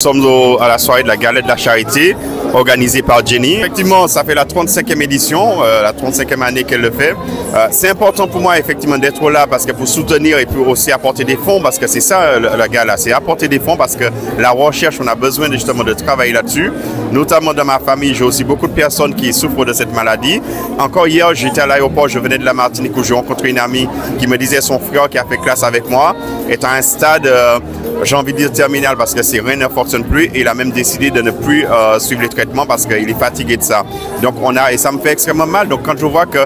Nous sommes à la soirée de la galette de la charité organisée par Jenny. Effectivement, ça fait la 35e édition, la 35e année qu'elle le fait. C'est important pour moi effectivement d'être là parce que pour soutenir et pour aussi apporter des fonds, parce que c'est ça la gala, c'est apporter des fonds parce que la recherche, on a besoin justement de travailler là-dessus. Notamment dans ma famille, j'ai aussi beaucoup de personnes qui souffrent de cette maladie. Encore hier, j'étais à l'aéroport, je venais de la Martinique où j'ai rencontré une amie qui me disait son frère qui a fait classe avec moi est à un stade, j'ai envie de dire terminal parce que rien ne fonctionne plus et il a même décidé de ne plus suivre les traitements parce qu'il est fatigué de ça. Donc et ça me fait extrêmement mal. Donc quand je vois que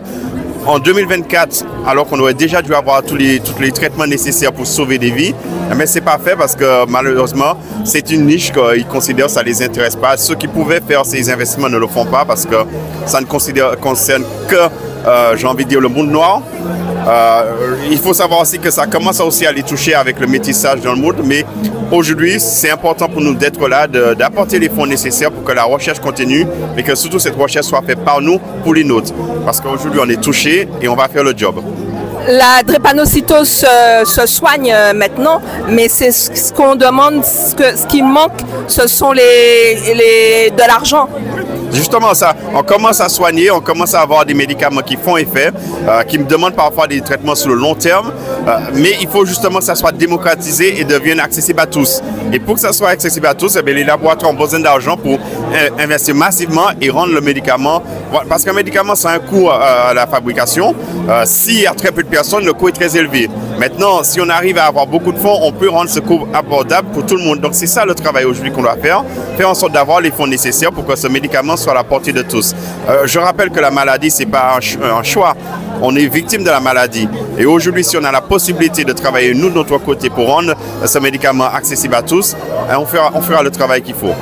en 2024, alors qu'on aurait déjà dû avoir tous les traitements nécessaires pour sauver des vies, mais c'est pas fait parce que malheureusement, c'est une niche qu'ils considèrent que ça les intéresse pas. Ceux qui pouvaient faire ces investissements ne le font pas parce que ça ne concerne que, j'ai envie de dire, le monde noir. Il faut savoir aussi que ça commence aussi à les toucher avec le métissage dans le monde, mais aujourd'hui, c'est important pour nous d'être là, d'apporter les fonds nécessaires pour que la recherche continue et que surtout cette recherche soit faite par nous pour les nôtres. Parce qu'aujourd'hui, on est touché et on va faire le job. La drépanocytose se soigne maintenant, mais c'est ce qu'on demande, ce qui manque, ce sont de l'argent. Justement ça, on commence à soigner, on commence à avoir des médicaments qui font effet, qui me demandent parfois des traitements sur le long terme, mais il faut justement que ça soit démocratisé et devienne accessible à tous. Et pour que ça soit accessible à tous, les laboratoires ont besoin d'argent pour investir massivement et rendre le médicament, parce qu'un médicament c'est un coût à la fabrication, s'il y a très peu de personnes, le coût est très élevé. Maintenant, si on arrive à avoir beaucoup de fonds, on peut rendre ce coût abordable pour tout le monde. Donc c'est ça le travail aujourd'hui qu'on doit faire en sorte d'avoir les fonds nécessaires pour que ce médicament soit à la portée de tous. Je rappelle que la maladie, ce n'est pas un choix. On est victime de la maladie. Et aujourd'hui, si on a la possibilité de travailler, nous, de notre côté, pour rendre ce médicament accessible à tous, on fera le travail qu'il faut.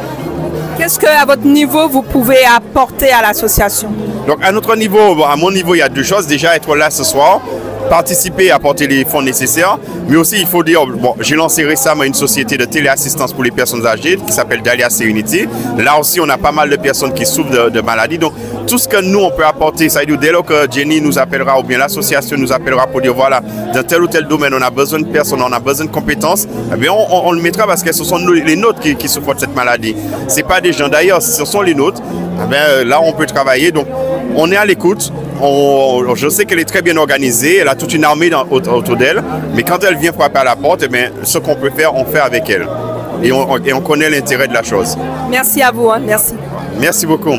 Qu'est-ce qu'à votre niveau, vous pouvez apporter à l'association? Donc, à notre niveau, à mon niveau, il y a deux choses. Déjà, être là ce soir, participer, apporter les fonds nécessaires, mais aussi il faut dire, j'ai lancé récemment une société de téléassistance pour les personnes âgées qui s'appelle Dahlia Serenity. Là aussi, on a pas mal de personnes qui souffrent de maladies. Donc, tout ce que nous, on peut apporter, ça veut dire dès lors que Jenny nous appellera ou bien l'association nous appellera pour dire, voilà, dans tel ou tel domaine, on a besoin de personnes, on a besoin de compétences, eh bien, on le mettra parce que ce sont les nôtres qui souffrent de cette maladie. Ce n'est pas des gens d'ailleurs, ce sont les nôtres. Eh bien, là, on peut travailler. Donc, on est à l'écoute. Je sais qu'elle est très bien organisée, elle a toute une armée autour d'elle, mais quand elle vient frapper à la porte, eh bien, ce qu'on peut faire, on fait avec elle. Et on connaît l'intérêt de la chose. Merci à vous, hein, merci. Merci beaucoup.